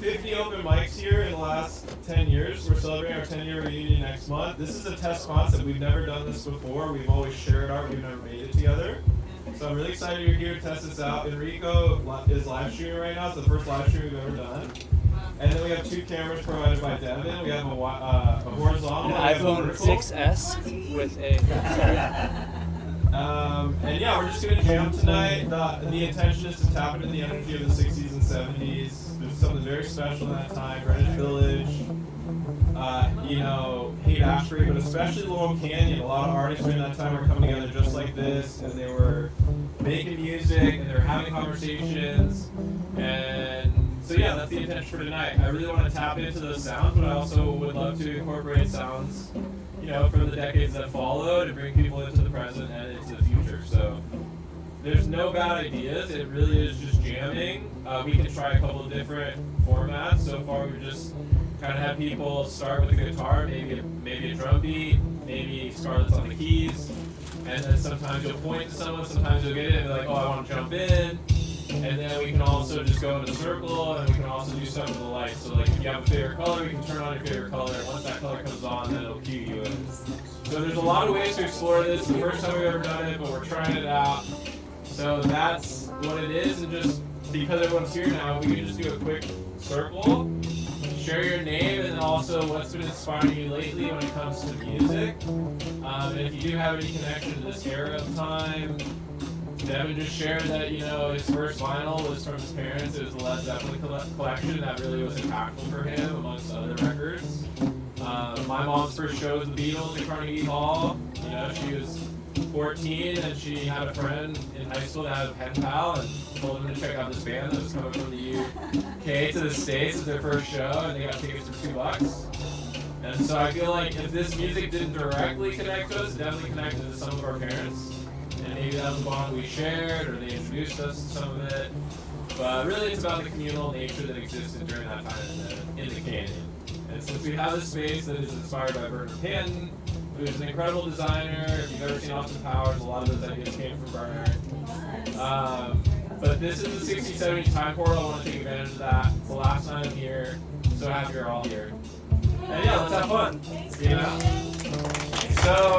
50 open mics here in the last 10 years. We're celebrating our 10-year reunion next month. This is a test concept. We've never done this before. We've always shared art. We've never made it together. So I'm really excited you're here to test this out. Enrico is live streaming right now. It's the first live stream we've ever done. And then we have 2 cameras provided by Devin. We have a horizontal. An iPhone 6S with a... and yeah, we're just going to jam tonight. The intention is to tap into the energy of the 60s and 70s. There's something very special in that time. Greenwich Village, haight, Ashbury, but especially Laurel Canyon. A lot of artists during that time were coming together just like this, and they were making music, and they were having conversations. And so yeah, that's the intention for tonight. I really want to tap into those sounds, but I also would love to incorporate sounds from the decades that followed and bring people into the present and into the future. So there's no bad ideas. It really is just jamming. We can try a couple of different formats. So far, we've just kind of had people start with a guitar, maybe a drum beat, maybe Scarlett's on the keys, and then sometimes you'll point to someone, sometimes you'll get it and be like, oh, I want to jump in. And then we can also just go in a circle, and we can also do stuff with the lights. So like if you have a favorite color, we can turn on your favorite color, and once that color comes on, then it'll cue you in. So there's a lot of ways to explore this. It's the first time we've ever done it, but we're trying it out. So that's what it is, and just because everyone's here now, we can just do a quick circle, share your name, and then also what's been inspiring you lately when it comes to music. And if you do have any connection to this era of time, Devin just shared that, his first vinyl was from his parents. It was the Led Zeppelin collection. That really was impactful for him, amongst other records. My mom's first show was the Beatles at Carnegie Hall. She was 14 and she had a friend in high school that had a pen pal and told him to check out this band that was coming from the UK to the States as their first show, and they got tickets for $2. And so I feel like if this music didn't directly connect to us, it definitely connected to some of our parents. And maybe that was a bond we shared, or they introduced us to some of it. But really it's about the communal nature that existed during that time in the canyon. And since we have this space that is inspired by Bernard Panton, who's an incredible designer. If you've ever seen Austin Powers, a lot of those ideas came from Bernard. But this is the 60s, 70s time portal. I want to take advantage of that. It's the last time I'm here. So happy you're all here. And yeah, let's have fun. So,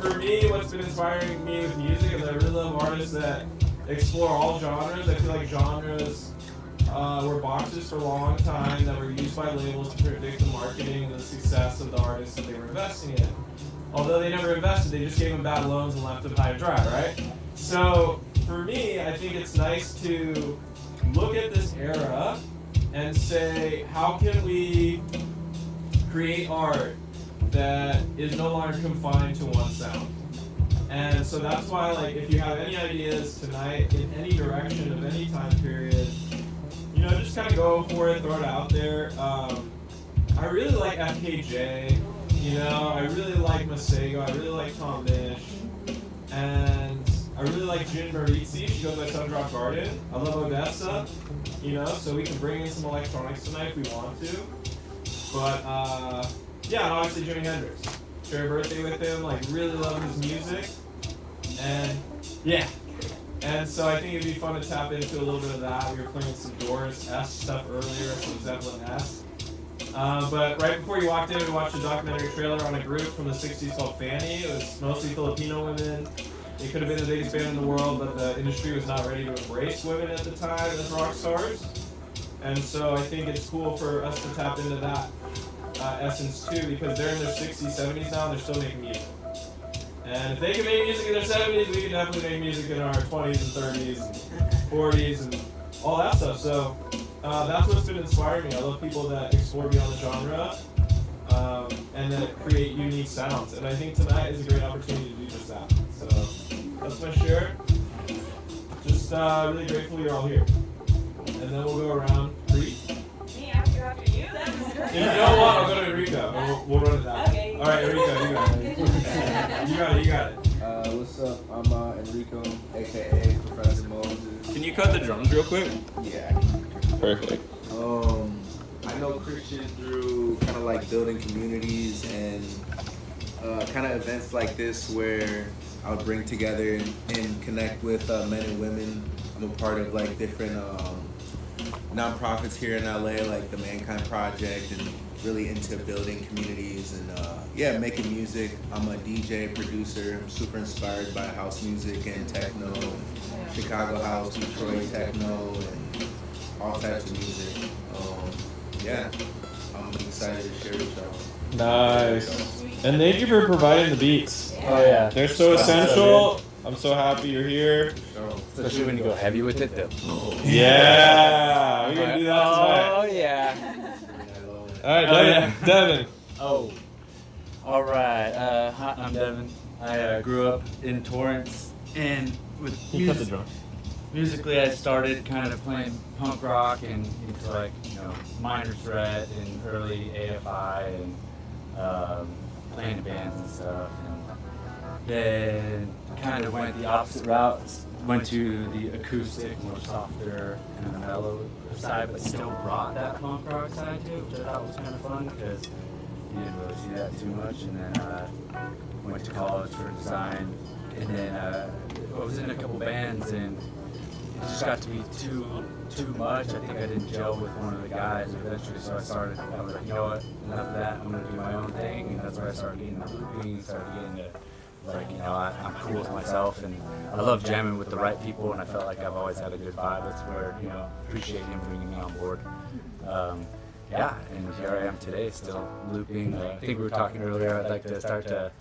for me, what's been inspiring me with music is I really love artists that explore all genres. I feel like genres were boxes for a long time that were used by labels to predict the marketing and the success of the artists that they were investing in. Although they never invested, they just gave them bad loans and left them high and dry, right? So, for me, I think it's nice to look at this era and say, how can we create art that is no longer confined to one sound? And so that's why, like, if you have any ideas tonight in any direction of any time period, just kind of go for it, throw it out there. I really like FKJ, I really like Masego, I really like Tom Misch, and I really like Jin Maritzi. She goes by Sundrop Garden. I love Odessa, so we can bring in some electronics tonight if we want to. But, yeah, and obviously Jimi Hendrix. Share a birthday with him, really love his music. And, yeah. And so I think it'd be fun to tap into a little bit of that. We were playing some Doors S stuff earlier, some Zeppelin S. But right before you walked in, we watched a documentary trailer on a group from the 60s called Fanny. It was mostly Filipino women. It could have been the biggest band in the world, but the industry was not ready to embrace women at the time as rock stars. And so I think it's cool for us to tap into that essence too, because they're in their 60s, 70s now, and they're still making music. And if they can make music in their 70s, we can definitely make music in our 20s and 30s and 40s and all that stuff. So that's what's been inspiring me. I love people that explore beyond the genre and that create unique sounds. And I think tonight is a great opportunity to do just that. So that's my share. Just really grateful you're all here. And then we'll go around. Reed? Me after you? That was great. If you don't want, I'll go to Enrico. We'll run it that way. Okay. All right, Enrico, you got it. You got it. What's up? I'm Enrico, a.k.a. Professor Moses. Can you cut the drums real quick? Yeah. Perfect. I know Christian through kind of like building communities and kind of events like this where I would bring together and connect with men and women. I'm a part of like different nonprofits here in LA, like the Mankind Project, and really into building communities and yeah, making music. I'm a DJ, producer. I'm super inspired by house music and techno, and Chicago house, Detroit techno, and all types of music. Yeah, I'm excited to share with y'all. Nice. And thank you for providing the beats. Oh yeah. They're so essential. I'm so happy you're here. Especially when you go heavy with it, though. Yeah, we're gonna do that tonight. Oh yeah. All right, Devin. Oh. All right. Hi, I'm Devin. I grew up in Torrance, and with You cut the drum. musically, I started kind of playing punk rock and into like minor threat and early AFI and playing in bands and stuff. And then kind of went the opposite route. Went to the acoustic, more softer, kind of mellow side, but still brought that punk rock side to it, which I thought was kind of fun because you didn't really see that too much. And then went to college for design, and then I was in a couple bands, and it just got to be too much. I think I didn't gel with one of the guys eventually, so I was like, you know what, enough of that. I'm gonna do my own thing, and that's where I started getting into looping, started getting to like, I'm cool with myself, and I love jamming with the right people, and I felt like I've always had a good vibe. That's where, appreciate him bringing me on board. Yeah, and here I am today, still looping. I think we were talking earlier, I'd like to start to,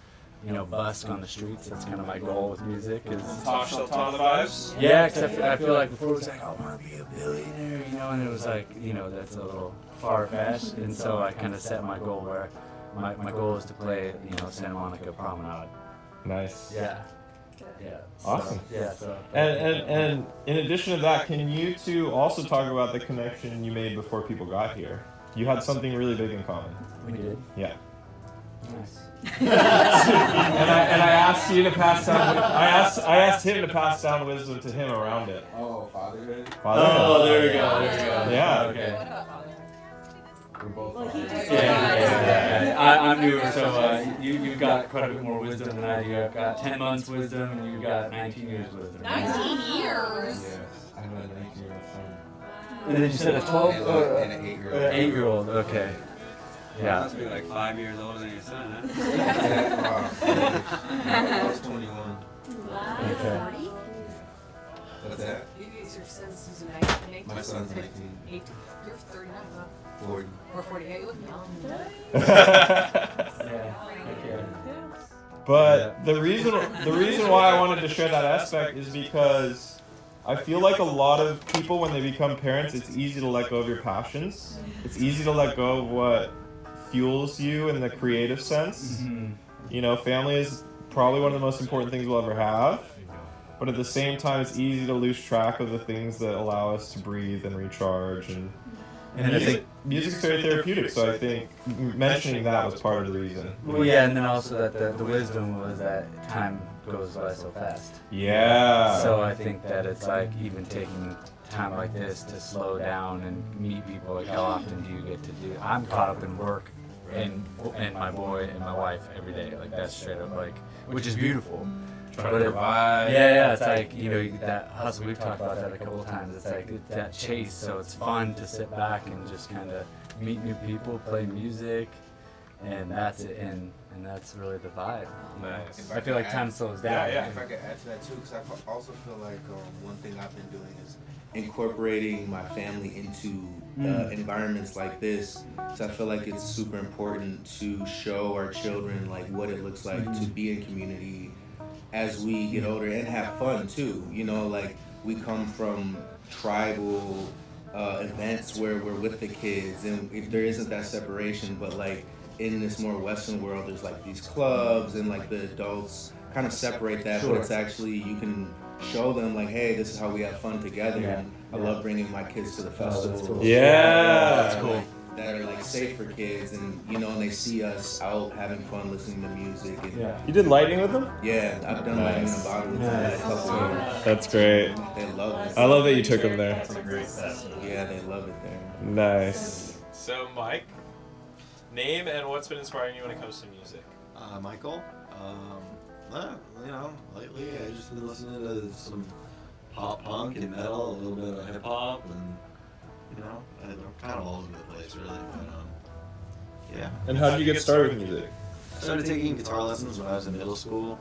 busk on the streets. That's kind of my goal with music. Tosh the vibes. Yeah, except I feel like before it was like, I want to be a billionaire, and it was like, that's a little far-fetched, and so I kind of set my goal where my goal is to play, Santa Monica Promenade. Nice. Yeah. Yeah. Awesome. So. And in addition to that, can you two also talk about the connection you made before people got here? You had something really big in common. We did. Yeah. Nice. and I asked you to pass down. I asked him to pass down wisdom to him around it. Oh, fatherhood? Fatherhood. There we go. Yeah. Okay. We're both Well, he just Yeah. I'm newer, so you've got quite a bit more wisdom than I do. I've got 10 months wisdom, and you've got 19 years wisdom. 19 years. Yes, I have a 19-year-old son. And then you said a 12 And an 8-year-old. 8-year-old. Okay. Yeah. Must be like 5 years older than your son, huh? I was 21. Okay. 40? What's that? Your son's 19. My son's 19. 18. You're 39, huh? 40. Or 48. You look young. Yeah. Okay. But the reason why I wanted to share that aspect is because I feel like a lot of people, when they become parents, it's easy to let go of your passions. It's easy to let go of what fuels you in the creative sense. Mm-hmm. Family is probably one of the most important things we'll ever have. But at the same time, it's easy to lose track of the things that allow us to breathe and recharge. And I think music's very therapeutic, so I think mentioning that was part of the reason. Well, yeah, and then also that the wisdom was that time goes by so fast. Yeah. So I think that it's like even taking time like this to slow down and meet people. Like, how often do you get to do? I'm caught up in work and my boy and my wife every day. Like, that's straight up like, which is beautiful. Trying to provide. Yeah, it's like, that hustle, we've talked about that a couple of times. It's like that chase, so it's fun to sit back and just kind of meet new people, play music, and that's it. And that's really the vibe. Nice. I feel like time slows down. Yeah. If I could add to that too, because I also feel like one thing I've been doing is incorporating my family into environments like this. So I feel like it's super important to show our children like what it looks like to be in community as we get older and have fun too. Like we come from tribal events where we're with the kids, and if there isn't that separation, but like in this more Western world, there's like these clubs and like the adults kind of separate that, but it's actually, you can show them like, hey, this is how we have fun together. And I love bringing my kids to the festival. That's cool. Yeah. That's cool. That are like safe for kids, and and they see us out having fun, listening to music. And You did lighting with them? yeah, I've done lighting in a bottle with them a couple times. That's great. They love it. I love that you took them there. Yeah, they love it there. Nice. So, Mike, name and what's been inspiring you when it comes to music? Michael, lately I've just been listening to some pop punk and metal, a little bit of hip hop, and you know, and they're kind of all over the place, really. But yeah. And how did you get started with music? I started taking guitar lessons when I was in middle school,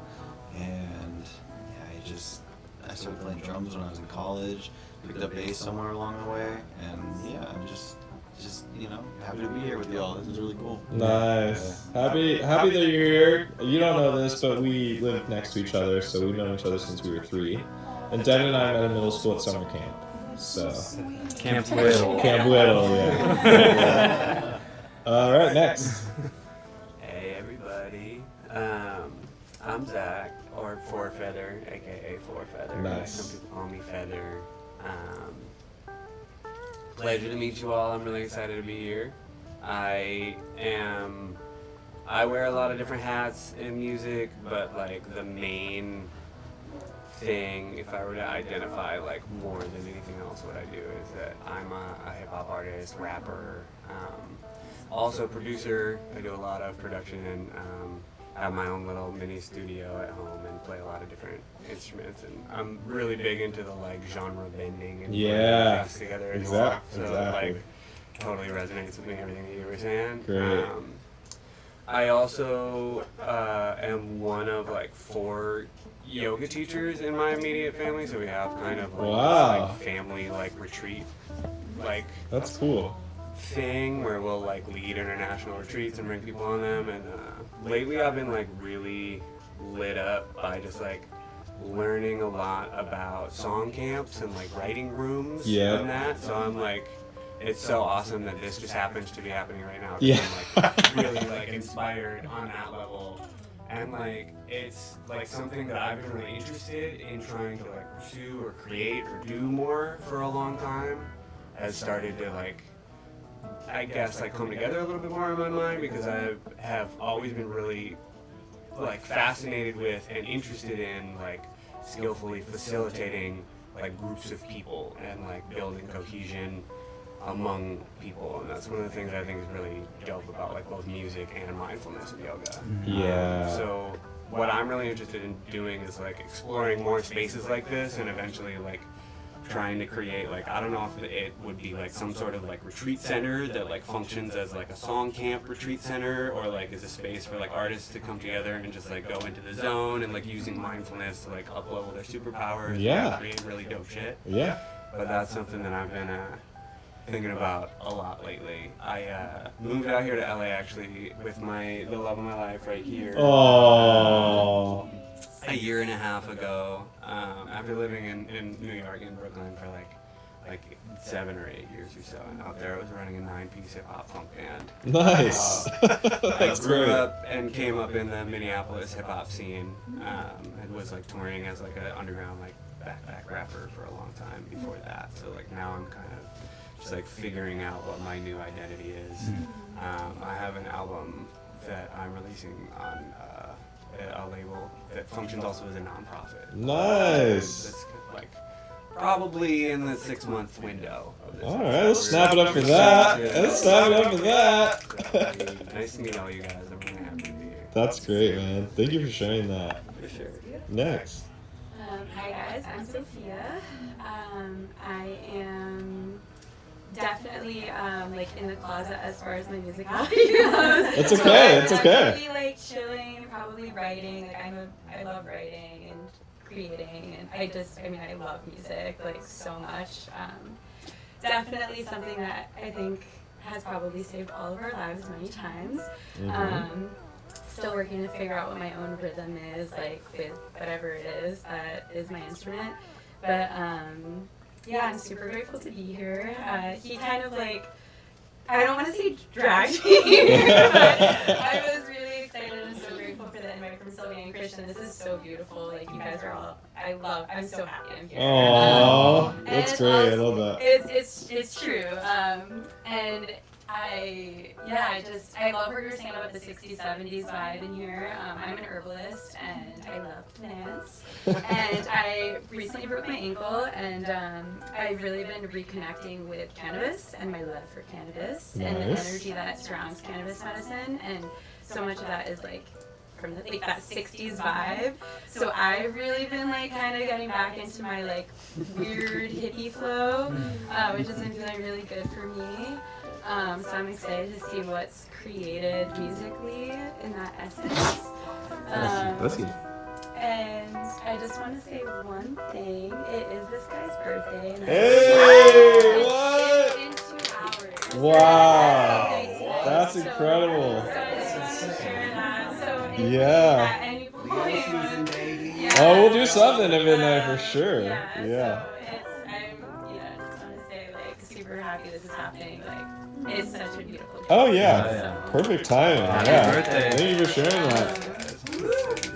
and yeah, I started playing drums when I was in college. Picked up bass somewhere along the way, and yeah, I'm just you know, happy to be here with y'all. This is really cool. Nice. Happy that you're here. You don't know this, but we live next to each other, so we've known each other since we were 3. And Devin and I met in middle school at summer camp. So Camp Whittle. Camp Whittle, yeah. All right, next. Hey everybody, I'm Zach, or Four Feather, aka Four Feather. Nice. Some people call me Feather. Pleasure to meet you all. I'm really excited to be here. I wear a lot of different hats in music, but like the main thing, if I were to identify like more than anything else what I do, is that I'm a hip hop artist, rapper, also producer. I do a lot of production and I have my own little mini studio at home and play a lot of different instruments, and I'm really big into the like genre bending and Yeah, putting things together as well. So exactly. like totally resonates with me, everything that you were saying. Great. I also am one of like 4 yoga teachers in my immediate family, so we have kind of like Wow. this like family like retreat like That's cool. thing where we'll like lead international retreats and bring people on them. And lately I've been like really lit up by just like learning a lot about song camps and like writing rooms Yeah. and that. So I'm like, it's so awesome that this just happens to be happening right now. 'Cause Yeah. I'm like really like inspired on that level. And like it's like something that I've been really interested in trying to like pursue or create or do more for a long time has started to like, I guess, like come together a little bit more in my mind, because I have always been really like fascinated with and interested in like skillfully facilitating like groups of people and like building cohesion among people. And that's one of the things I think is really dope about like both music and mindfulness and yoga. Yeah. So what I'm really interested in doing is like exploring more spaces like this, and eventually like trying to create like, I don't know if it would be like some sort of like retreat center that like functions as like a song camp retreat center, or like is a space for like artists to come together and just like go into the zone and like using mindfulness to like up-level their superpowers Yeah. and create really dope shit. Yeah. But that's something that I've been thinking about a lot lately. I moved out here to LA actually with the love of my life right here. Oh. A year and a half ago, after living in New York and Brooklyn for like 7 or 8 years or so, and out there I was running a 9-piece hip hop funk band. Nice. I That's grew great. up and came up in the Minneapolis hip hop scene, and was like touring as like an underground like backpack rapper for a long time before that. So like now I'm kind of just like figuring out what my new identity is. I have an album that I'm releasing on a label that functions also as a nonprofit. Nice. That's like probably in the 6-month window of this. All right, let's snap it up for that. Let's snap it up for that. So, nice to meet all you guys. I'm really happy to be here. That's great, man. Thank you for sharing that. For sure. Next. Hi guys, I'm Sophia. I am definitely like in the closet as far as my musicality goes. It's okay, it's I'm okay. Probably like chilling, probably writing. Like I love writing and creating, and I love music like so much. Definitely something that I think has probably saved all of our lives many times. Still working to figure out what my own rhythm is, like with whatever it is that is my instrument. But yeah, I'm super grateful to be here. He kind of like, I don't want to say dragged me here, but I was really excited and so grateful for the invite from Sylvia and Christian. This is so beautiful. Like you guys are all, I'm so happy I'm here. Aww, And that's it's great. I also- love that. It's true. And I love what you're saying about the 60s, 70s vibe in here. I'm an herbalist and I love plants. And I recently broke my ankle, and I've really been reconnecting with cannabis and my love for cannabis and the Nice. energy that surrounds cannabis medicine. And so much of that is like from the, like that 60s vibe. So I've really been like kind of getting back into my like weird hippie flow, which has been feeling really good for me. So I'm excited to see what's created musically in that essence. Let's see. And I just want to say one thing. It is this guy's birthday. And Hey, it's what? in 2 hours. Wow. That's So incredible. I just wanted to share that. So if Yeah. at any point, yeah. Oh, we'll do something at midnight for sure. Yeah. Yeah. So just want to say like super happy this is happening. Like it's such a beautiful. Oh yeah. Yeah. Perfect timing. Happy Yeah. birthday. Thank you for sharing that.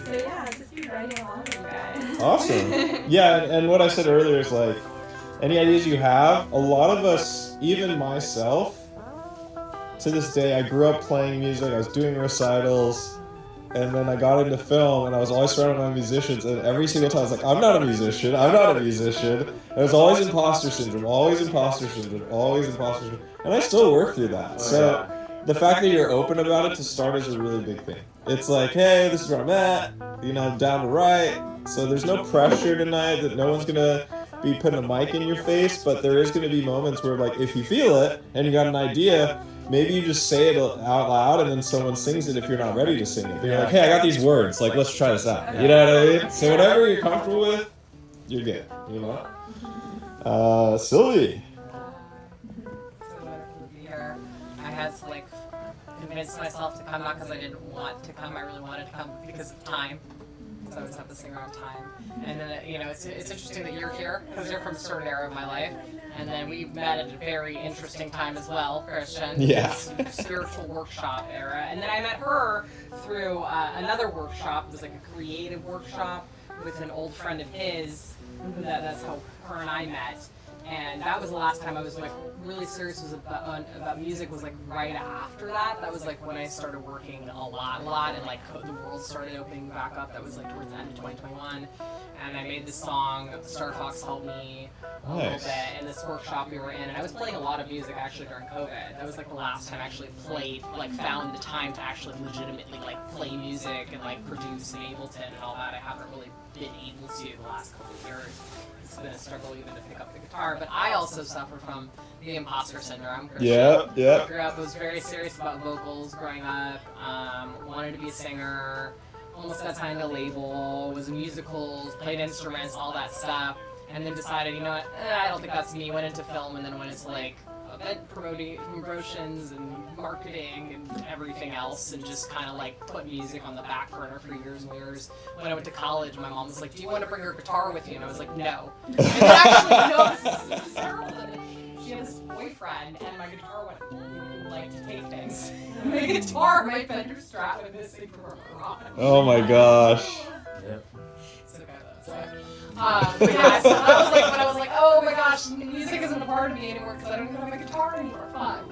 So yeah, just be writing along with you guys. Awesome. Yeah, and what I said earlier is like, any ideas you have, a lot of us, even myself, to this day, I grew up playing music, I was doing recitals, and then I got into film, and I was always surrounded by musicians, and every single time I was like, I'm not a musician. And it was always imposter syndrome, and I still work through that. So the fact that you're open about it to start is a really big thing. It's like, hey, this is where I'm at, down to write. So there's no pressure tonight that no one's gonna be putting a mic in your face, but there is gonna be moments where, like, if you feel it and you got an idea, maybe you just say it out loud and then someone sings it if you're not ready to sing it. But you're like, hey, I got these words, like, let's try this out. You know what I mean? So whatever you're comfortable with, you're good, Sylvie. So wonderful to be here. I had to like convince myself to come, not because I didn't want to come. I really wanted to come because of time. So I always have to sing around time. And then it's interesting that you're here because you're from a certain era of my life. And then we met at a very interesting time as well, Christian. Yeah. Spiritual workshop era. And then I met her through another workshop. It was like a creative workshop with an old friend of his. That's how her and I met. And that was the last time I was like really serious about music. Was like right after that. That was like when I started working a lot, and like the world started opening back up. That was like towards the end of 2021. And I made this song. Star Fox helped me a little bit in this workshop we were in. And I was playing a lot of music actually during COVID. That was like the last time I actually played, like found the time to actually legitimately like play music and like produce in Ableton and all that. I haven't really been able to the last couple of years. It's been a struggle even to pick up the guitar, but I also suffer from the imposter syndrome. Yeah. I grew up, was very serious about vocals growing up, wanted to be a singer, almost got signed to a label, was in musicals, played instruments, all that stuff, and then decided, you know what, I don't think that's me, went into film, and then went into like event promotions and marketing and everything else, and just kind of like put music on the back burner for years and years. When I went to college, my mom was like, do you want to bring your guitar with you? And I was like, no. And actually, no, this is terrible. She had this boyfriend, and my guitar went like to take things. My guitar, my Fender Strat went missing from her garage. Oh my gosh. Yep. It's okay, that's fine. But yeah, so that was like when I was like, oh my gosh, music isn't a part of me anymore because I don't even have my guitar anymore. Fuck.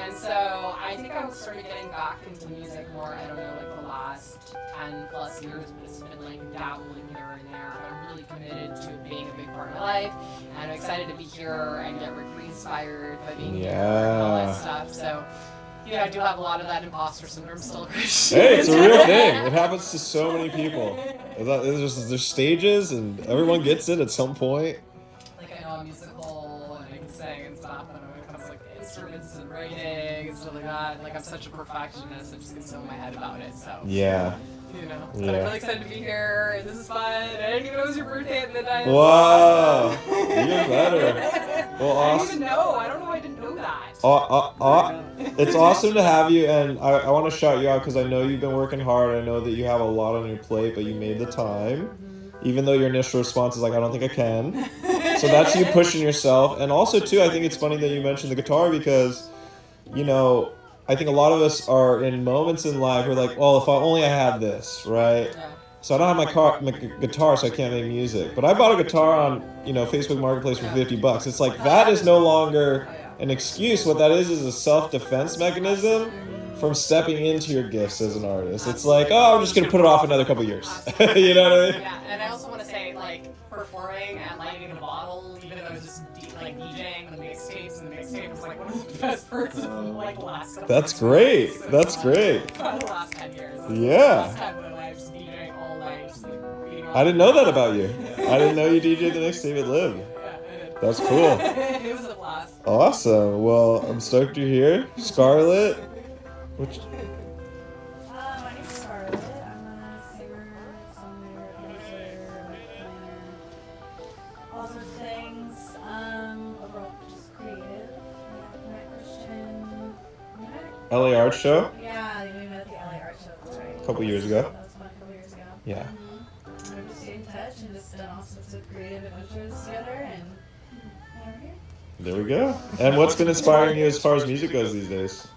And so I think I started getting back into music more, I don't know, like the last 10 plus years, but it's been like dabbling here and there. But I'm really committed to it being a big part of my life, and I'm excited to be here and get re-inspired by being here and all that stuff. So, I do have a lot of that imposter syndrome still, Christian. Hey, it's a real thing. It happens to so many people. There's stages, and everyone gets it at some point. Like, I know I'm musical, and I can sing and stuff, but when it comes to, like, instruments and writing and stuff like that, like, I'm such a perfectionist, I just get so in my head about it, so. Yeah. But I'm really excited to be here, and this is fun. I didn't even know it was your birthday at midnight. Wow. Even better. Well, I awesome. didn't even know. I don't know why I didn't know that. It's awesome to have you, and I want to shout you out because I know you've been working hard. I know that you have a lot on your plate, but you made the time. Even though your initial response is like, I don't think I can. So that's you pushing yourself. And also, too, I think it's funny that you mentioned the guitar because, I think a lot of us are in moments in life where like, well, if I had this, right? So I don't have my guitar, so I can't make music. But I bought a guitar on, Facebook Marketplace for $50. It's like, that is no longer an excuse. What that is a self-defense mechanism from stepping into your gifts as an artist. It's like, oh, I'm just going to put it off another couple years. You know what I mean? Yeah, and I also want to say, like, performing and lighting in a bottle, even though I was just DJing the mixtapes, and the mixtape was like one of the best parts of like the last couple That's great. That's great. The last 10 years. Yeah. Last time when I was DJing all night, just like being on. I didn't know that about you. I didn't know you DJ'd the next David Live. Yeah, I did. That's cool. It was a blast. Awesome. Well, I'm stoked you're here. Scarlett. Which, My name's Scarlett. I'm a singer, songwriter, producer, planner, all sorts of things. Overall, just creative. Yeah, met Christian. LA Art Show? Yeah, we met at the LA Art Show. That's right. A couple years ago. That was fun a couple years ago. Yeah. And we've just stayed in touch and just done all sorts of creative adventures together, and we're here. There we go. And what's been inspiring you as far as music goes these days?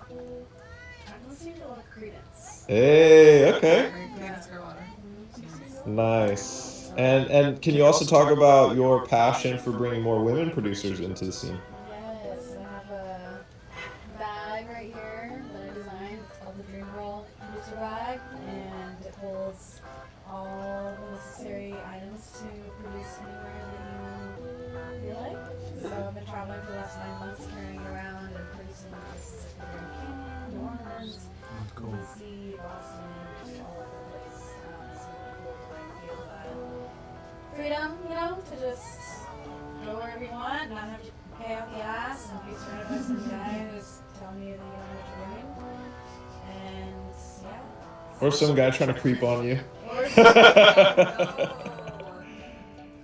I'm listening to a lot of Credence. Hey, okay. That's her water. Nice. And can you also talk about your passion for bringing more women producers into the scene? Yes, I have a bag right here that I designed. It's called the Dream Roll Producer Bag, and it holds all the necessary items to produce anywhere that you feel like. So I've been traveling for the last 9 months, carrying it around and producing in places like the Grand Canyon, New Orleans, DC, Boston, just all over the place. It's really cool to feel that freedom, to just go wherever you want, not have to pay out the ass and be surrounded by some guy who's telling you that you don't know what you're doing. And yeah. Or some guy trying to creep on you? Or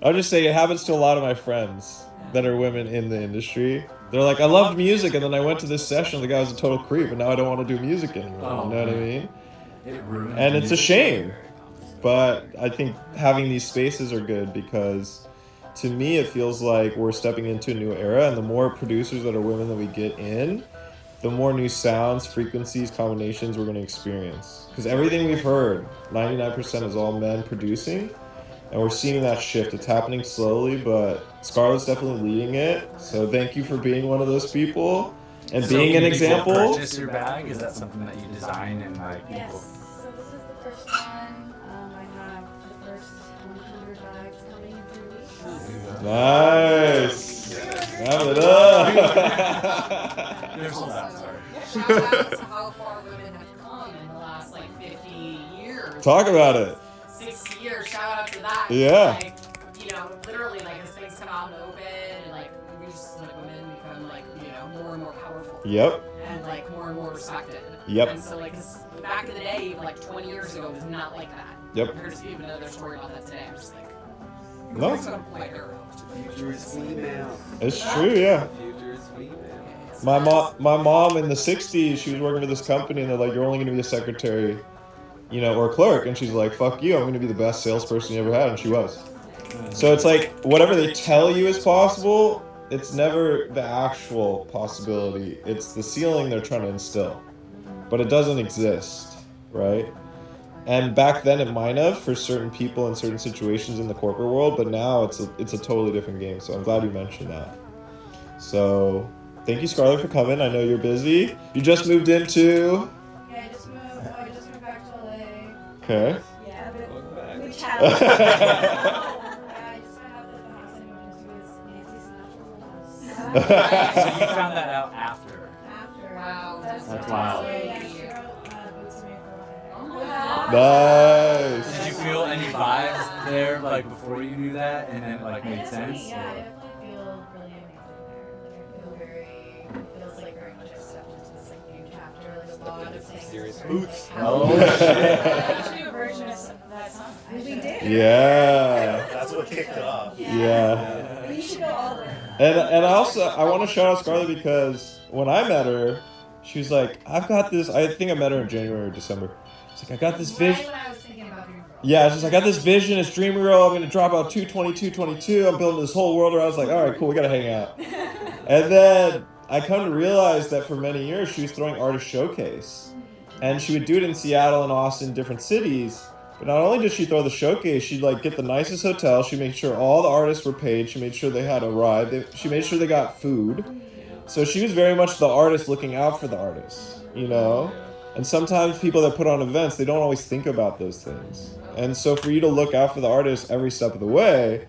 I'll just say it happens to a lot of my friends that are women in the industry. They're like, I loved music, and then I went to this session, the guy was a total creep, and now I don't want to do music anymore. You know what I mean? And it's a shame. But I think having these spaces are good because to me it feels like we're stepping into a new era, and the more producers that are women that we get in, the more new sounds, frequencies, combinations we're going to experience. Because everything we've heard, 99% is all men producing, and we're seeing that shift. It's happening slowly, but Scarlett's definitely leading it. So thank you for being one of those people and being an example. Purchase your bag? Is that something that you design and like people? yes, so this is the first one. I have the first 100 bags coming in 3 weeks. Nice. Wrap it up. They're sold out, sorry. Shout out to how far women have come in the last like 50 years. Talk about it. 6 years, shout out to that. Yeah. Like, literally, like, as things come out in the open, and, like, we just, like, women become, like, more and more powerful. Yep. And, like, more and more respected. Yep. And so, like, back in the day, like, 20 years ago, it was not like that. Yep. I heard even another story about that today. I'm just like, No. it's a point era. Future is female. It's true, yeah. Future is female. My mom in the 60s, she was working for this company, and they're like, you're only going to be a secretary, or a clerk. And she's like, fuck you, I'm going to be the best salesperson you ever had. And she was. So it's like, whatever they tell you is possible, it's never the actual possibility. It's the ceiling they're trying to instill. But it doesn't exist, right? And back then it might have for certain people in certain situations in the corporate world, but now it's a totally different game. So I'm glad you mentioned that. So thank you, Scarlett, for coming. I know you're busy. You just moved into... Yeah, I just moved back to LA. Okay. Yeah, Welcome back. we chatted. I just found out that the house I moved into is Nancy's natural house. So you found that out after? After. Wow, That's wild. Yeah, she wrote Boots to me for Oh one my day. God. Nice. Did you feel any vibes there, like before you knew that, and then it like made sense? Yeah, I definitely feel really amazing there. Like, I feel feels like very much I stepped into this like new chapter. Like a lot of things. Serious are boots. Oh happening. shit! We should do a version of that song. We did. Yeah. That's what kicked it off. Yeah. We should go all the way. And I want to shout out Scarlett because when I met her, she was like, I've got this, I think I met her in January or December. She's like, I got this vision. Right when I was thinking about Dream Girl. Yeah, she's like, I got this vision, it's Dream Girl, I'm going to drop out 22222, I'm building this whole world around. I was like, all right, cool, we got to hang out. And then I come to realize that for many years she was throwing Artist Showcase. And she would do it in Seattle and Austin, different cities. But not only did she throw the showcase, she'd like get the nicest hotel. She made sure all the artists were paid. She made sure they had a ride. She made sure they got food. So she was very much the artist looking out for the artists, And sometimes people that put on events, they don't always think about those things. And so for you to look out for the artists every step of the way,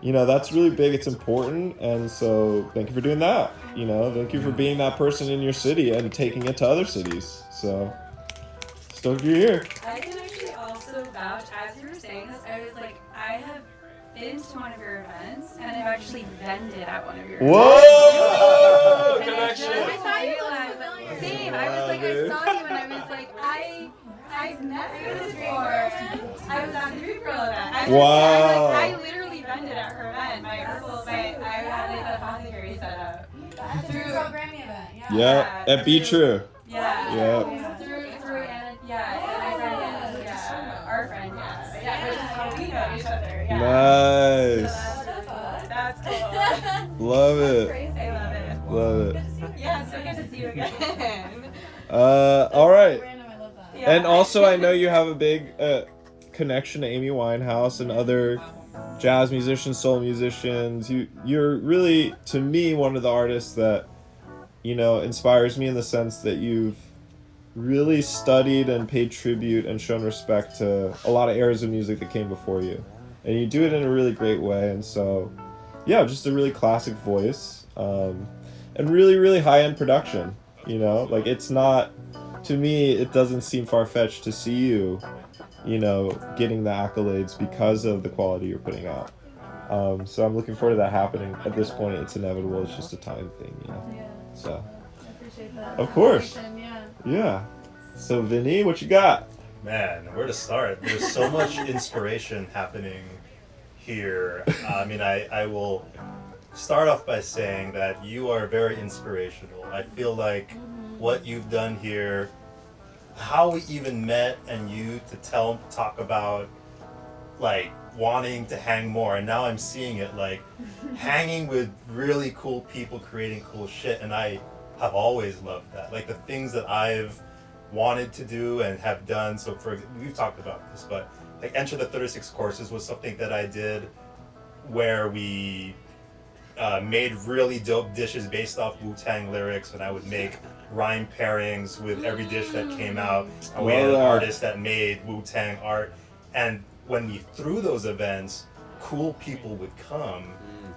that's really big. It's important. And so thank you for doing that. Thank you for being that person in your city and taking it to other cities. So Stoked you're here. I can actually also vouch, as you were saying this, I was like, I have been to one of your events, and I've actually vended at one of your events. Whoa! And Connection. I saw you when I was like, same. I was like, I saw you, and I was like, I've met you before. I was at the Dream Girl event. Wow. I literally vended at her event. I had like a apothecary set up. At the Dream Girl Grammy event, yeah. Yeah, at Be True. Yeah. Yeah. Through Anna, yeah, and my friend Anna, yeah, our friend, yeah, which is how we know each other, yeah. Nice. So that's cool. Love That's it. crazy. I love it. Love it. Yeah, so good to see you again. All right. Random, I love that. Yeah. And also, I know you have a big connection to Amy Winehouse and other jazz musicians, soul musicians. You're really, to me, one of the artists that, you know, inspires me in the sense that you've really studied and paid tribute and shown respect to a lot of eras of music that came before you. And you do it in a really great way. And so, yeah, just a really classic voice. And really, really high-end production. You know, like it's not, to me, it doesn't seem far-fetched to see you, you know, getting the accolades because of the quality you're putting out. So I'm looking forward to that happening. At this point, it's inevitable. It's just a time thing, you know. Yeah. So, I appreciate that. Of course. Yeah. yeah. So, Vinny, what you got? Man, where to start? There's so much inspiration happening here. I mean, I will start off by saying that you are very inspirational. I feel like what you've done here, how we even met, and you to talk about like wanting to hang more, and now I'm seeing it like hanging with really cool people creating cool shit, and I have always loved that. Like the things that I've wanted to do and have done. So we've talked about this, but like Enter the 36 Courses was something that I did where we made really dope dishes based off Wu-Tang lyrics, and I would make rhyme pairings with every dish that came out. And we had an artist that made Wu-Tang art, and when we threw those events, cool people would come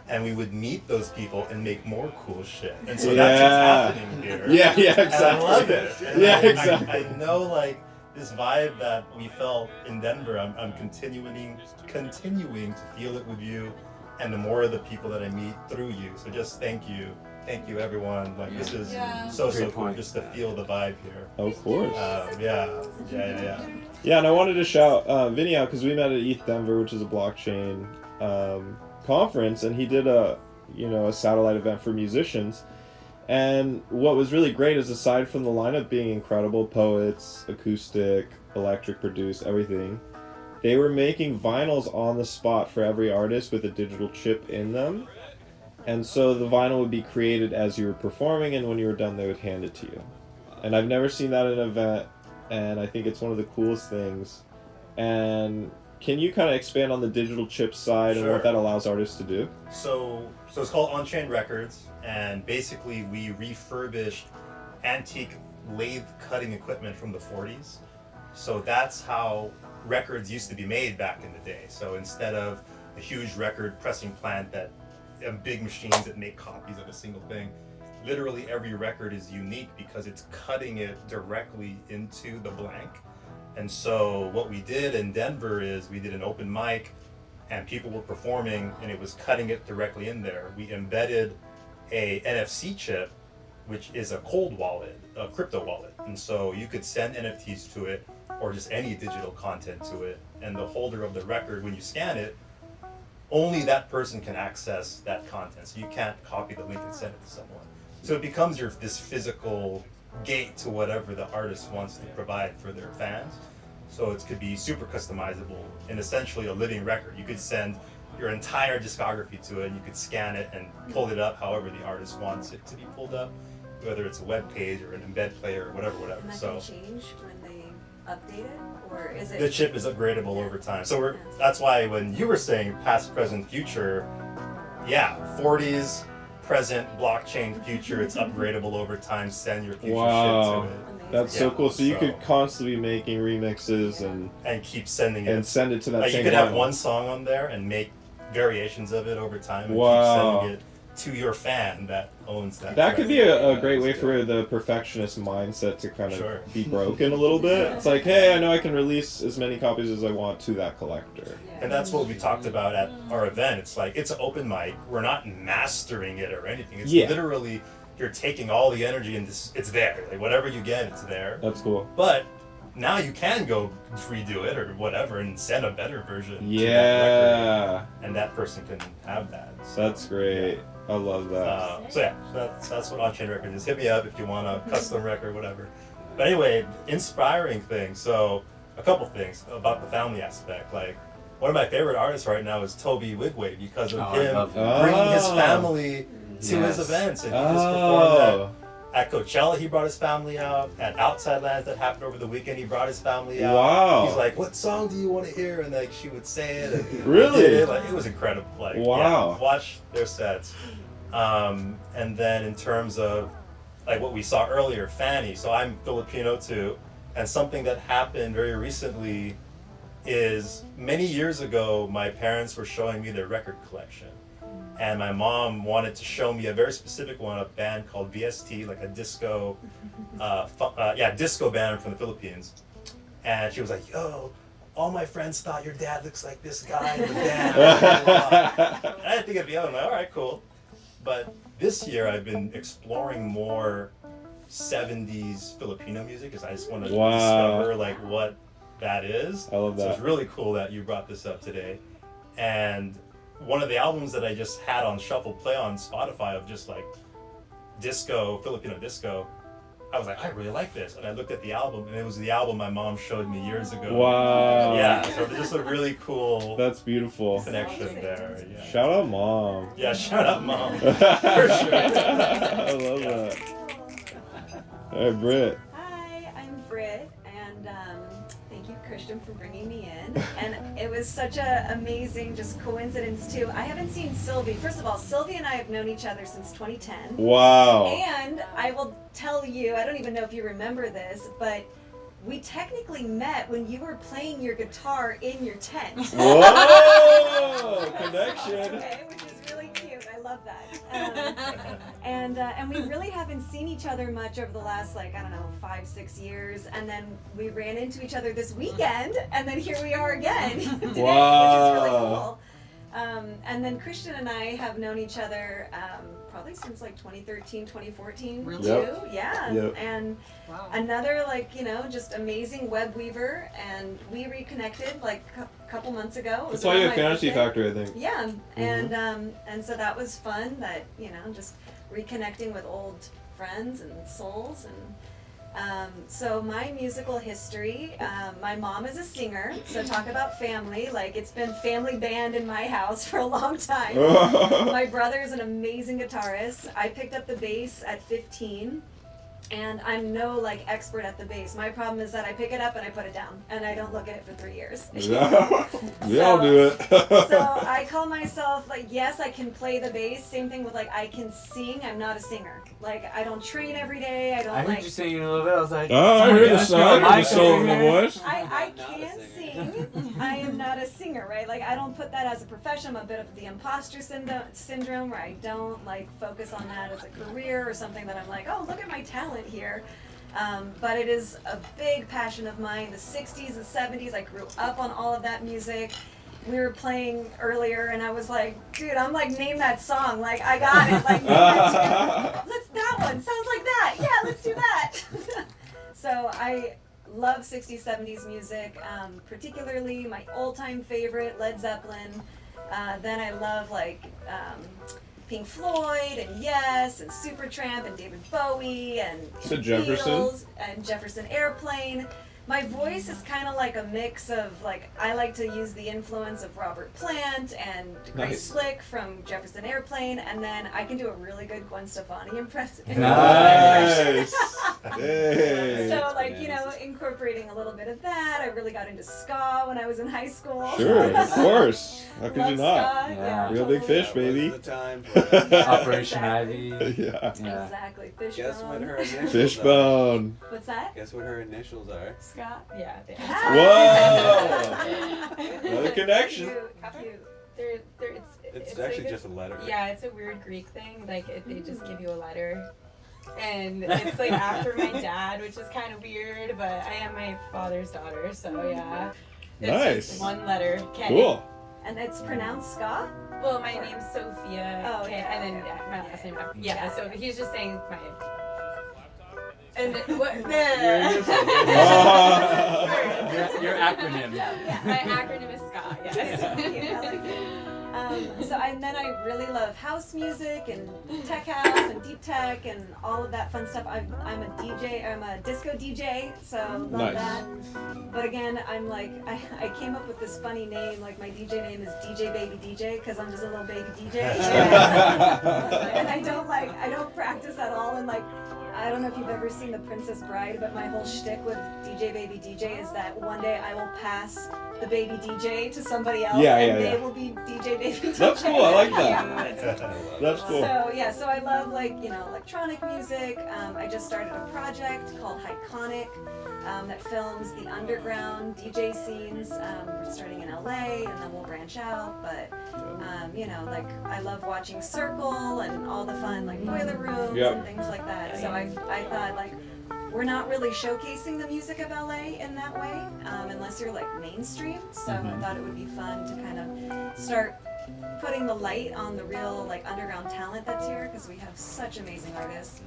and we would meet those people and make more cool shit. And so that's what's happening here. Yeah, exactly. And I love it. And Yeah, exactly. I know like this vibe that we felt in Denver, I'm continuing to feel it with you and the more of the people that I meet through you. So just thank you. Thank you, everyone. Like this is so cool just to feel the vibe here. Of course. Yeah. Yeah, and I wanted to shout Vinny out because we met at ETH Denver, which is a blockchain conference, and he did a satellite event for musicians. And what was really great is, aside from the lineup being incredible, poets, acoustic, electric produced, everything, they were making vinyls on the spot for every artist with a digital chip in them. And so the vinyl would be created as you were performing, and when you were done, they would hand it to you. And I've never seen that in an event, and I think it's one of the coolest things. And can you kind of expand on the digital chip side and what that allows artists to do? So it's called On-Chain Records, and basically we refurbished antique lathe cutting equipment from the 40s. So that's how records used to be made back in the day. So instead of a huge record pressing plant that big machines that make copies of a single thing, literally every record is unique because it's cutting it directly into the blank. And so what we did in Denver is we did an open mic and people were performing and it was cutting it directly in there. We embedded a NFC chip, which is a cold wallet, a crypto wallet. And so you could send NFTs to it or just any digital content to it. And the holder of the record, when you scan it, only that person can access that content. So you can't copy the link and send it to someone. So it becomes this physical gate to whatever the artist wants to provide for their fans. So it could be super customizable and essentially a living record. You could send your entire discography to it, and you could scan it and pull it up however the artist wants it to be pulled up, whether it's a web page or an embed player or whatever. And that can change when they update it, or is it? The chip is upgradable over time. So that's why when you were saying past, present, future, 40s, present, blockchain, future, it's upgradable over time. Send your future shit to it. That's so cool. So you could constantly be making remixes and keep sending it and send it to that same you could vinyl. have one song on there and make variations of it over time and Wow. keep sending it to your fan that owns that. That could be record. a great way for the perfectionist mindset to kind of Sure. be broken a little bit. It's like, hey, I know I can release as many copies as I want to that collector. And that's what we talked about at our event. It's like, it's an open mic. We're not mastering it or anything. It's literally, you're taking all the energy and it's there. Like whatever you get, it's there. That's cool. But now you can go redo it or whatever and send a better version to that Yeah. record, and that person can have that. So, That's great. I love that. so yeah, that's what On Chain Records is. Hit me up if you want a custom record, whatever. But anyway, inspiring things. So a couple things about the family aspect. Like one of my favorite artists right now is Toby Wigway because of him bringing his family to his events, and he just performed at Coachella. He brought his family out. At Outside Lands that happened over the weekend, he brought his family out. Wow. He's like, "What song do you want to hear?" And like she would say it. And Really? did it. Like it was incredible. Like Wow. yeah, watch their sets. And then in terms of like what we saw earlier, Fanny. So I'm Filipino too, and something that happened very recently is many years ago, my parents were showing me their record collection. And my mom wanted to show me a very specific one, a band called VST, like a disco, disco band from the Philippines. And she was like, "Yo, all my friends thought your dad looks like this guy in the band." And I didn't think it'd be out. I'm like, all right, cool. But this year I've been exploring more 70s Filipino music because I just want to discover like what that is. I love that. So it's really cool that you brought this up today. And one of the albums that I just had on shuffle play on Spotify of just like disco, Filipino disco, I was like, I really like this. And I looked at the album, and it was the album my mom showed me years ago. Wow. Yeah, so just a really cool That's beautiful. connection there. Yeah. Shout out mom. Yeah, shout out mom. For sure. I love that. Hey, Britt. Hi, I'm Britt, and thank you, Christian, for bringing me in. And it was such an amazing just coincidence too. I haven't seen Sylvie. First of all, Sylvie and I have known each other since 2010. Wow. And I will tell you, I don't even know if you remember this, but we technically met when you were playing your guitar in your tent. Whoa! Connection. Okay, which is really cute. I love that. And we really haven't seen each other much over the last 5-6 years. And then we ran into each other this weekend, and then here we are again today, Wow. which is really cool. And then Christian and I have known each other probably since 2013, 2014 Really? too. Yep. Yeah. Yep. And Wow. another just amazing web weaver, and we reconnected a couple months ago. It was That's why you around have my Fantasy birthday. Factory, I think. Yeah, and so that was fun. That just reconnecting with old friends and souls, and so my musical history. My mom is a singer, so talk about family. It's been family band in my house for a long time. My brother is an amazing guitarist. I picked up the bass at 15. And I'm no expert at the bass. My problem is that I pick it up and I put it down, and I don't look at it for 3 years. We all do it. So I call myself yes, I can play the bass. Same thing with I can sing. I'm not a singer. I don't train every day. I don't I heard you singing a little bit. I was like, Oh, I heard the song. I The soul in the voice. I can sing. I am not a singer, right? I don't put that as a profession. I'm a bit of the imposter syndrome where I don't focus on that as a career or something that I'm oh, look at my talent here. But it is a big passion of mine. The 60s and 70s, I grew up on all of that music. We were playing earlier, and I was dude, I'm name that song. I got it. Name that tune. That one sounds like that. Yeah, let's do that. So I love 60s, 70s music, particularly my all-time favorite, Led Zeppelin. Then I love Pink Floyd and Yes and Supertramp and David Bowie and So the Jefferson? Beatles and Jefferson Airplane. My voice is kind of a mix of I like to use the influence of Robert Plant and Grace Nice. Slick from Jefferson Airplane, and then I can do a really good Gwen Stefani impression. Nice. Hey. So incorporating a little bit of that. I really got into ska when I was in high school. Sure, of course. How could you Love not? ska, Yeah. Real big fish, baby. The time Operation Ivy. Yeah. Yeah. Exactly. Fishbone. Guess what her initials are? Fishbone. What's that? Guess what her initials are? Scott? Yeah. Whoa! Another connection. Cute. They're It's actually just a letter. Yeah, it's a weird Greek thing. Like they just give you a letter, and it's like after my dad, which is kind of weird. But I am my father's daughter, so yeah. It's Nice. just one letter. K. Cool. And it's pronounced Ska? Well, my name's Sophia. Oh, K, yeah, and then yeah. my last name. Yeah, Yeah. so he's just saying my. And what? Your acronym. My acronym is SCA. Yes. I like it. Then I really love house music and tech house and deep tech and all of that fun stuff. I'm a DJ. I'm a disco DJ, so love Nice. that. But again, I'm like I came up with this funny name. Like my DJ name is DJ Baby DJ because I'm just a little baby DJ. And I don't practice at all. And like I don't know if you've ever seen The Princess Bride, but my whole shtick with DJ Baby DJ is that one day I will pass the baby DJ to somebody else, and they will be DJ Baby DJ. That's cool. I like that. Yeah. That's cool. So I love electronic music. I just started a project called Iconic that films the underground DJ scenes. We're starting in LA, and then we'll branch out. But I love watching Circle and all the fun boiler rooms and things like that. So I thought we're not really showcasing the music of LA in that way, unless you're mainstream. So I thought it would be fun to kind of start putting the light on the real underground talent that's here, because we have such amazing artists.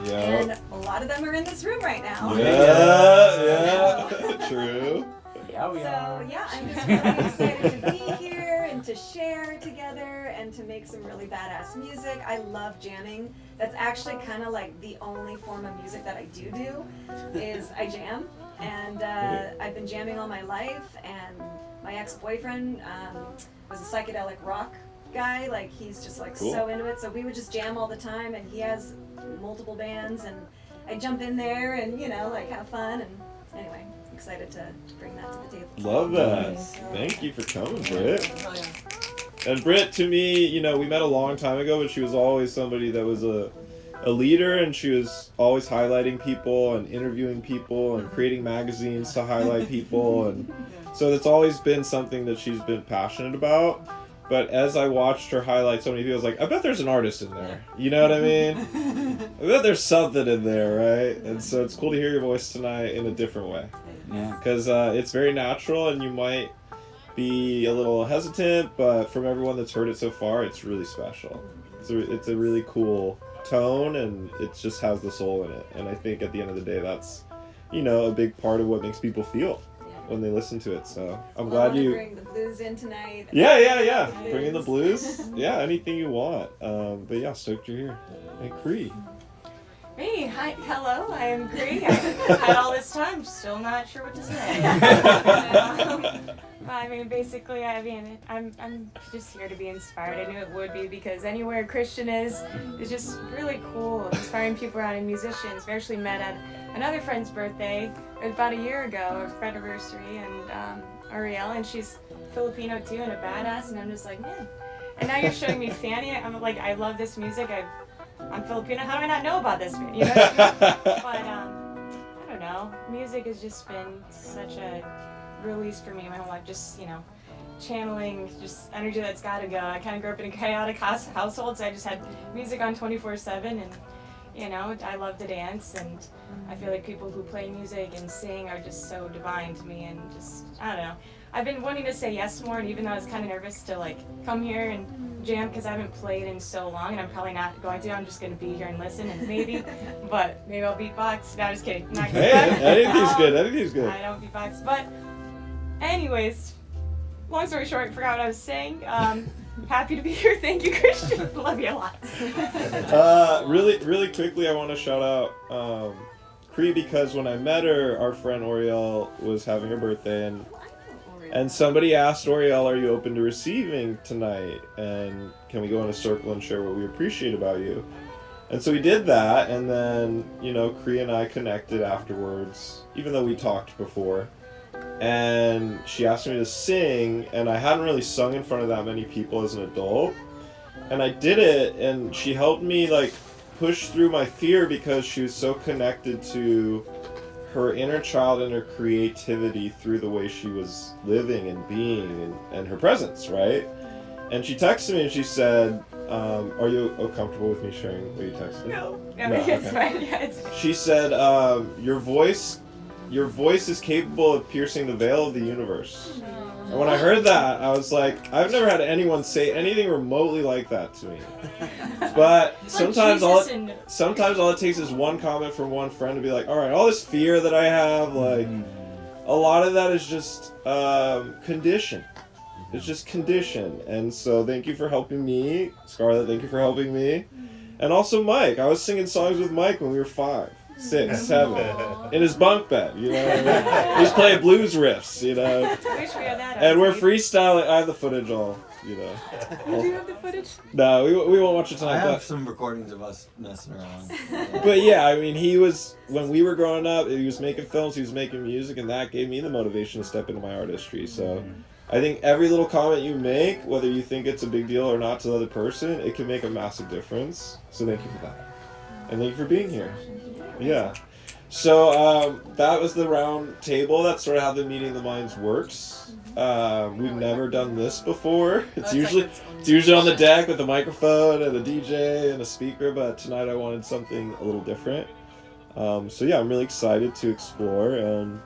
And a lot of them are in this room right now. Yeah, true. Yeah, we are. So yeah, I'm just really excited to be here and to share together and to make some really badass music. I love jamming. That's actually kind of the only form of music that I do is I jam. And I've been jamming all my life, and my ex-boyfriend was a psychedelic rock guy. He's just Cool. so into it. So we would just jam all the time, and he has multiple bands, and I jump in there and have fun. And anyway, excited to bring that to the table. Love that. Thank you for coming, Britt. And Britt, to me, we met a long time ago, but she was always somebody that was a leader, and she was always highlighting people and interviewing people and creating magazines to highlight people. And so it's always been something that she's been passionate about. But as I watched her highlight so many people, I was like, I bet there's an artist in there. You know what I mean? I bet there's something in there, right? And so it's cool to hear your voice tonight in a different way. Yeah. Because it's very natural, and you might be a little hesitant, but from everyone that's heard it so far, it's really special. It's a really cool tone, and it just has the soul in it. And I think at the end of the day, that's a big part of what makes people feel when they listen to it. So I'm glad you bring the blues in tonight. Yeah. Bring in the blues. Yeah, anything you want. But yeah, stoked you're here. Hey, Cree. Hey, hi, hello, I am Cree. I've had all this time, still not sure what to say. Basically, I'm just here to be inspired. I knew it would be, because anywhere Christian is just really cool, inspiring people around, and musicians. We actually met at another friend's birthday about a year ago, our friend anniversary, and Ariel, and she's Filipino too, and a badass, and I'm just like, man. And now you're showing me Fanny. I'm like, I love this music. I'm Filipino. How do I not know about this? But I don't know. Music has just been such a release for me my whole life. Just channeling just energy that's got to go. I kind of grew up in a chaotic household, so I just had music on 24/7, and I love to dance, and I feel like people who play music and sing are just so divine to me, and just I don't know. I've been wanting to say yes more, and even though I was kind of nervous to come here and jam, because I haven't played in so long, and I'm probably not going to. I'm just going to be here and listen, and maybe I'll beatbox. No, just kidding. Not Hey, anything's good. Anything's good. I don't beatbox, but anyways, long story short, forgot what I was saying. Happy to be here. Thank you, Christian. Love you a lot. Really quickly, I want to shout out Cree, because when I met her, our friend Oriel was having her birthday, and somebody asked Oriel, "Are you open to receiving tonight? And can we go in a circle and share what we appreciate about you?" And so we did that, and then Cree and I connected afterwards, even though we talked before. And she asked me to sing, and I hadn't really sung in front of that many people as an adult. And I did it, and she helped me push through my fear, because she was so connected to her inner child and her creativity through the way she was living and being and her presence, right? And she texted me and she said, are you comfortable with me sharing what you texted? No, No, it's okay. fine. Yeah, it's fine. She said, your voice is capable of piercing the veil of the universe. And when I heard that, I was like, I've never had anyone say anything remotely like that to me. But sometimes all it takes is one comment from one friend to be like, all right, all this fear that I have, like, a lot of that is just condition. It's just condition. And so thank you for helping me. Scarlett, thank you for helping me. And also Mike. I was singing songs with Mike when we were 5, 6, 7. In his bunk bed, you know. He was playing blues riffs, you know. Wish we had that. And we're freestyling. I have the footage all, you know. Do you have the footage? No, we won't watch it tonight. I have but, some recordings of us messing around. but yeah, I mean, when we were growing up, he was making films, he was making music, and that gave me the motivation to step into my artistry. So I think every little comment you make, whether you think it's a big deal or not to the other person, it can make a massive difference. So thank you for that. And thank you for being here. Yeah. So that was the round table. That's sort of how the Meeting the Minds works. We've never done this before. It's usually on the deck with a microphone and a DJ and a speaker, but tonight I wanted something a little different. So yeah, I'm really excited to explore, and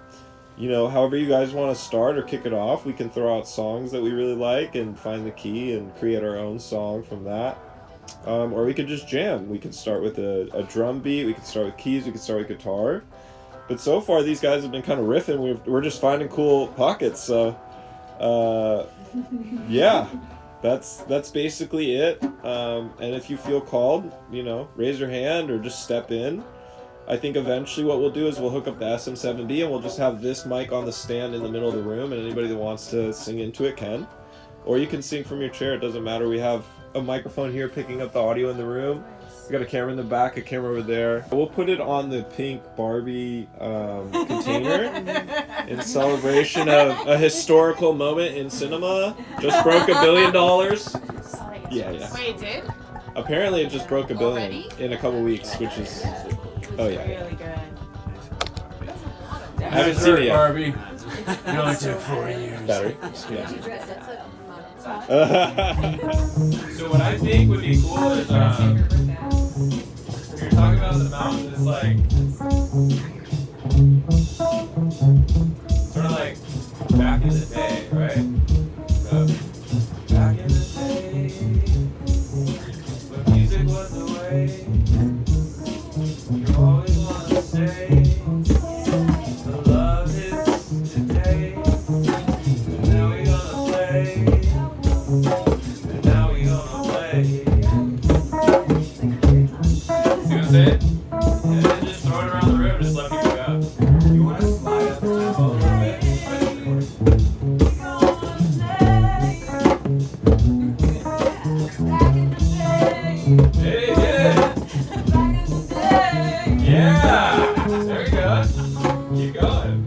you know, however you guys want to start or kick it off, we can throw out songs that we really like and find the key and create our own song from that. Or we could just jam. We could start with a drum beat, we could start with keys, we could start with guitar. But so far these guys have been kind of riffing. We're just finding cool pockets. So yeah, that's basically it. And if you feel called, you know, raise your hand or just step in. I think eventually what we'll do is we'll hook up the SM7B and we'll just have this mic on the stand in the middle of the room, and anybody that wants to sing into it can. Or you can sing from your chair, it doesn't matter. We have a microphone here picking up the audio in the room. We got a camera in the back, a camera over there. We'll put it on the pink Barbie container in celebration of a historical moment in cinema. Just broke $1 billion. Yeah. Wait, it did? Apparently it just broke $1 billion in a couple weeks, which is... Oh yeah. Really good. I haven't seen it yet. Barbie. It only took 4 years. Battery? Did you dress up so So what I think would be cool is, if you're talking about the mountain, it's like, sort of like back in the day, right? Back in the day, when music was the way, you always want to say, the love is today, and now we're gonna play. And now we gonna play. See what I'm saying? And then just throw it around the room, just let people go. You wanna slide up the tempo a little bit? Hey, yeah! Yeah! There we go. Keep going.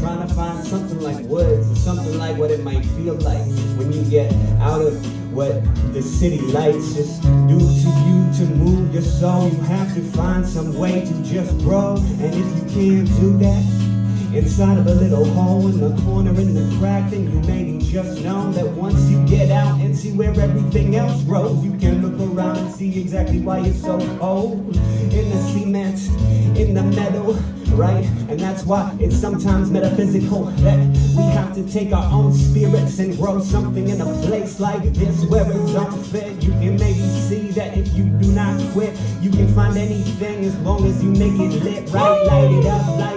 trying to find something like woods, or something like what it might feel like when you get out of what the city lights just do to you. To move your soul, you have to find some way to just grow. And if you can't do that inside of a little hole in the corner in the crack, then you maybe just know that once you get out and see where everything else grows, you can look around and see exactly why you're so old. In the cement, in the metal, right? And that's why it's sometimes metaphysical that we have to take our own spirits and grow something in a place like this where it don't fit. You can maybe see that if you do not quit, you can find anything as long as you make it lit, right? Light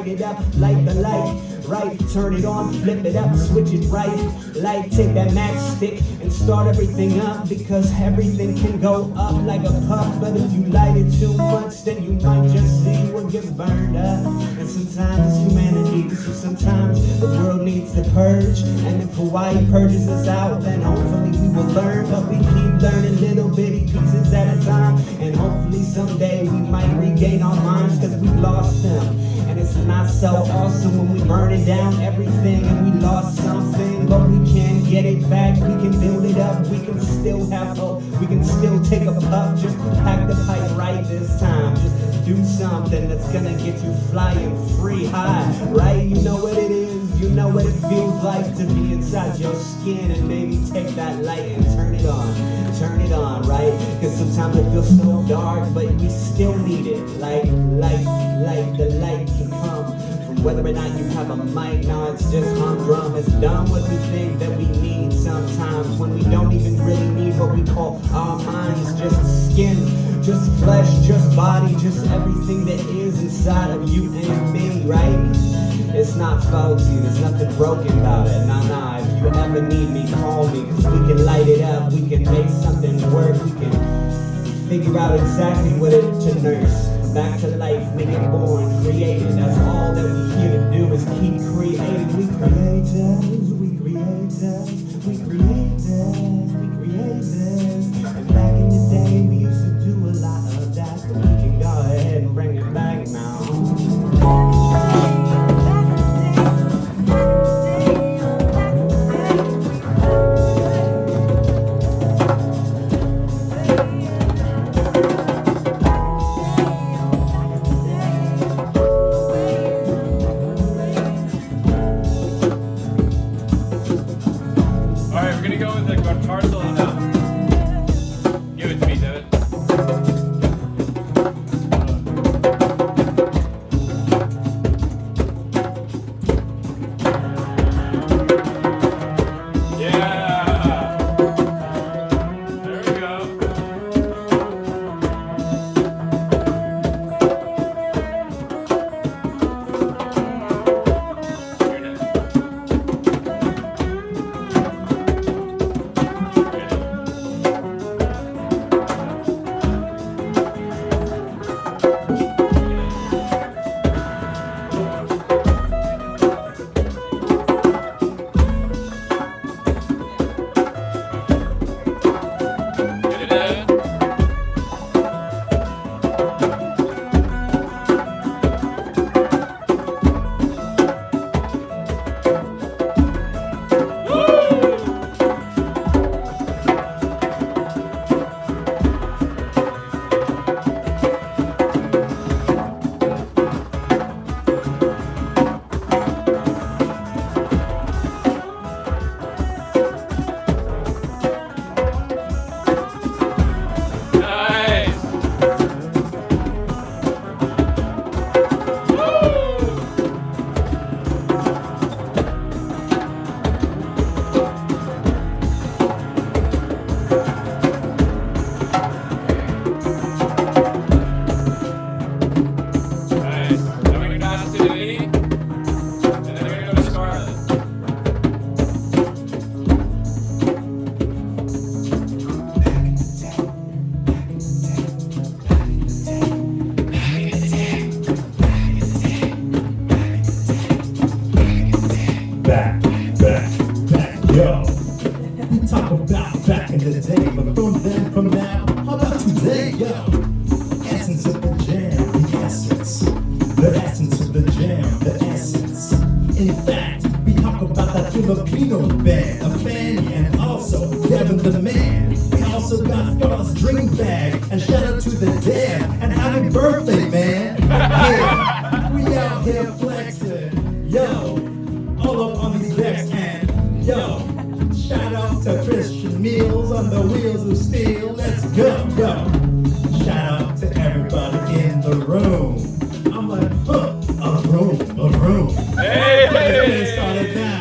it up, light the light, right? Turn it on, flip it up, switch it right. Light, take that matchstick and start everything up, because everything can go up like a puff, but if you light it too much, then you might just see what gets burned up. And sometimes it's humanity, so sometimes the world needs to purge, and if Hawaii purges us out, then hopefully we will learn. But we keep learning little bitty pieces at a time, and hopefully someday we might regain our minds, because we lost them. And it's not so awesome when we burning down everything and we lost something, but we can get it back, we can build it up, we can still have hope, we can still take a puff, just pack the pipe right this time, just do something that's gonna get you flying free high, right? You know what it is, you know what it feels like to be inside your skin, and maybe take that light and turn it on, right? Because sometimes it feels so dark, but we still need it, like the light can come from whether or not you have a mic. Now it's just humdrum, it's dumb what we think that we need sometimes, when we don't even really need what we call our minds. Just skin, just flesh, just body, just everything that is inside of you and me, right? It's not faulty, there's nothing broken about it. Nah, if you ever need me, call me, cause we can light it up, we can make something work, we can figure out exactly what it to nurse. Back to life, make it born, create it. That's all that we here to do is keep creating. We creators, we creators, we creators, we creators. And back in the day, we used to do a lot of that, but we can go ahead and bring it back now. The essence of the jam, the essence. In fact, also got Scarlett's drink bag. And shout out to the dead and happy birthday, man. Yeah, we out here flexing. Yo, all up on these decks and yo, shout out to Christian Meals on the wheels of steel. Let's go, go. Shout out to everybody in the room. I'm like, a room. Hey! Let's start it now.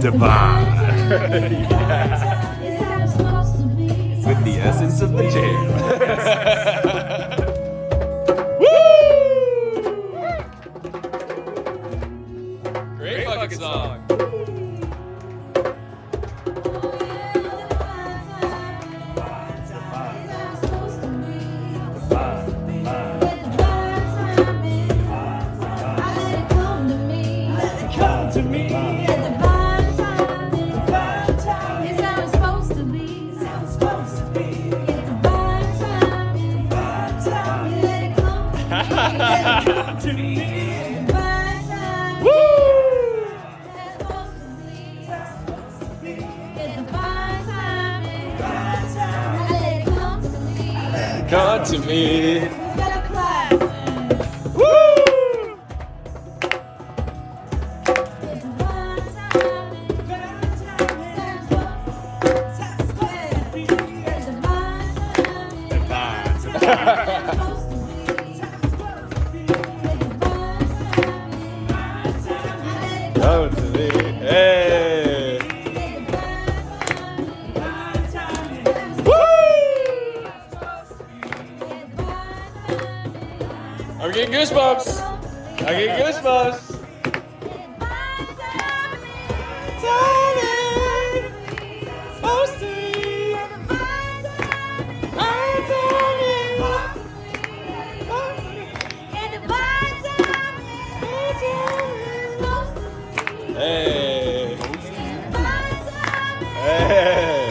divine. Yeah. With the essence of the jam. Great fucking song. Come to me. Come to me. Hey. I'm getting goosebumps. I get goosebumps. Hey. Hey.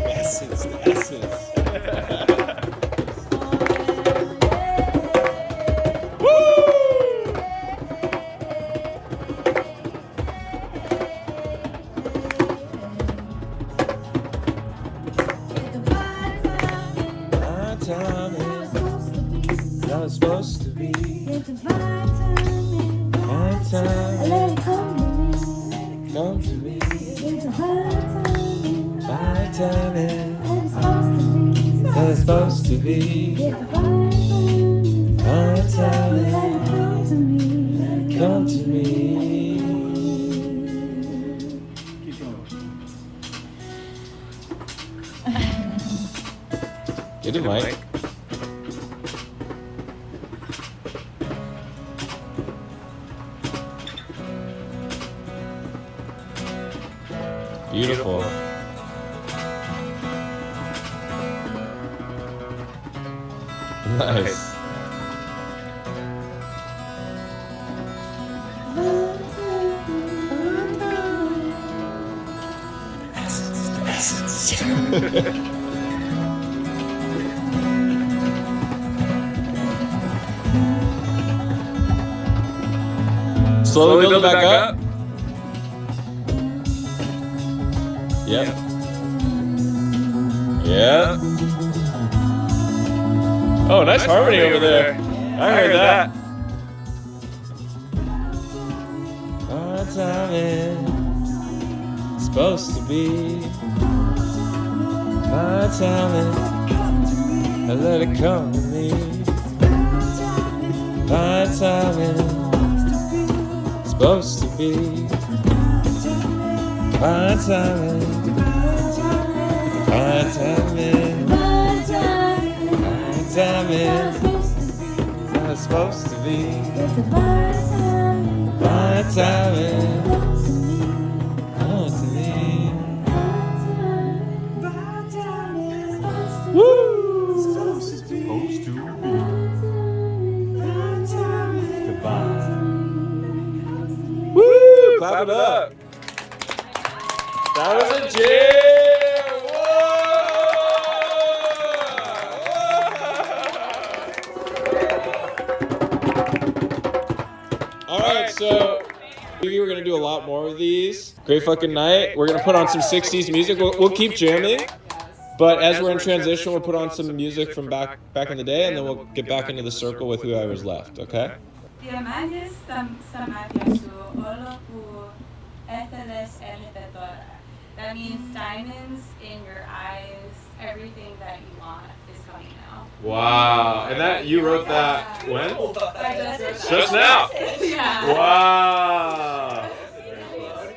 Essence, the essence. My time is not supposed to be. My time, come to me. My time is not supposed to be. My time is come to me. Get it, Mike. Beautiful. Nice. Slowly build it back up. Yep. Yeah. Oh, nice harmony over there. I heard that. My time is supposed to be. My time is, I let it come to me. My time is supposed to be. My time is, my time is, my time is not supposed to be. My time is come to me. Woo! Supposed to be. Divine. Woo! Clap it up. That was a jam! Whoa! Alright, so we're gonna do a lot more of these. Great fucking night. We're gonna put on some 60s music. We'll keep jamming. But as we're in transition, we'll put on some music from back in the day, and then we'll get back into the circle with whoever's left, okay? That means diamonds in your eyes, every everything that you want is coming now. Wow. And that you wrote that when? I just Just now. Yeah. Wow.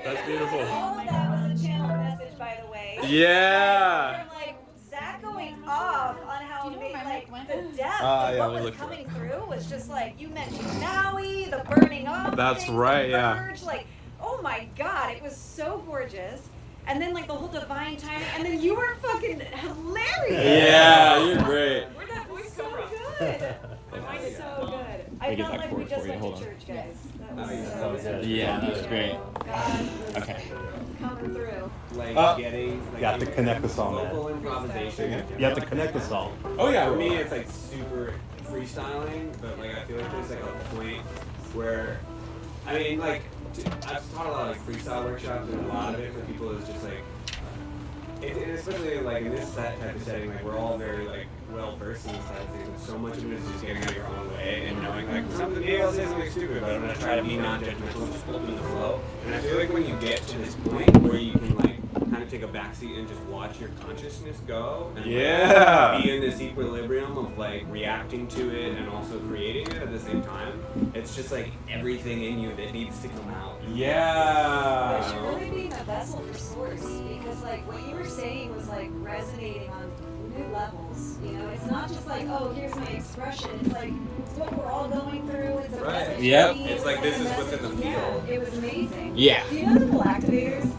That's beautiful. All of that was a channel message, by the way. Yeah. From like Zach going off on how it made, like the depth Yeah, of let what me was look for coming through was just like you mentioned Maui, the burning off. That's things, right, the yeah. merge, like, oh my god, it was so gorgeous. And then like the whole divine timing, and then you were fucking hilarious. Yeah, you're great. Where'd that voice come from? Good. Mine is so good. I Let me get felt that like we chord just for you, went hold to on. church, guys. That was that was good. Yeah, that was great. God Okay. coming through. Like getting, like, you have to connect the song, man. vocal improvisation. You have to connect the song. Oh yeah. For me, it's like super freestyling, but like I feel like there's like a point where, I mean, like I've taught a lot of like freestyle workshops, and a lot of it for people is just like, and especially like in this type of setting, like we're all very like well versed in this type of thing. But so much of it is just getting out of your own way and knowing like something. Maybe I'll say something stupid, but I'm gonna try to be non-judgmental and just open the flow. And I feel like when you get to this point where you can like kind of take a backseat and just watch your consciousness go and Yeah. be in this equilibrium of like reacting to it and also creating it at the same time. It's just like everything in you that needs to come out. Yeah. But you're really being a vessel for source, because like what you were saying was like resonating on new levels. You know, it's not just like, oh, here's my expression. It's like it's what we're all going through. It's a message. Yep. for me. It's like this is what's in the Yeah, field. it was amazing. Yeah. Do you know the Galactivators?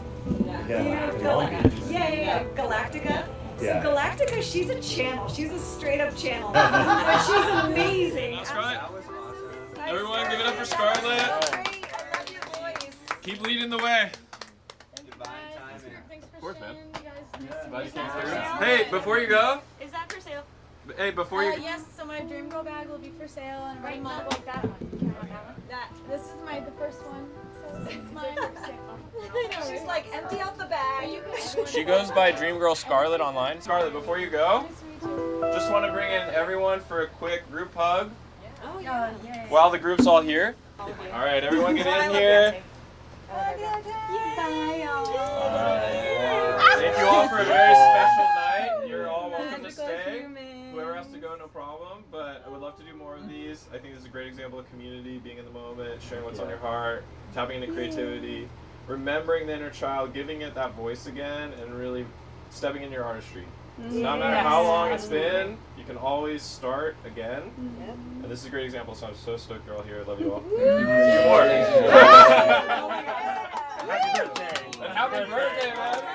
Yeah. Yeah. Galactica. Yeah. So Galactica, she's a channel. She's a straight up channel. But she's amazing. Now, Scarlett. That was awesome. Everyone, give it up for Scarlett. Great. I love your voice. Keep leading the way. Divine timing. Thanks for Of course, man. sharing, you guys. Glad you Is came that for through. sale? Hey, before you go. Is that for sale? Hey, before you. Yes, so my dream girl bag will be for sale in about a month. Like that one. Can I have that one? This is the first one. So it's mine. She's like, empty out the bag. She goes by Dream Girl Scarlett online. Scarlett, before you go, just want to bring in everyone for a quick group hug Oh yeah. while the group's all here. All right, everyone get in here. Bye, Thank you all for a very special night. You're all welcome to stay. Whoever has to go, no problem. But I would love to do more of these. I think this is a great example of community, being in the moment, sharing what's on your heart, tapping into creativity, remembering the inner child, giving it that voice again, and really stepping in your artistry. So no matter how long it's been, you can always start again. And this is a great example, so I'm so stoked you're all here. I love you all. Happy birthday. And happy birthday, man.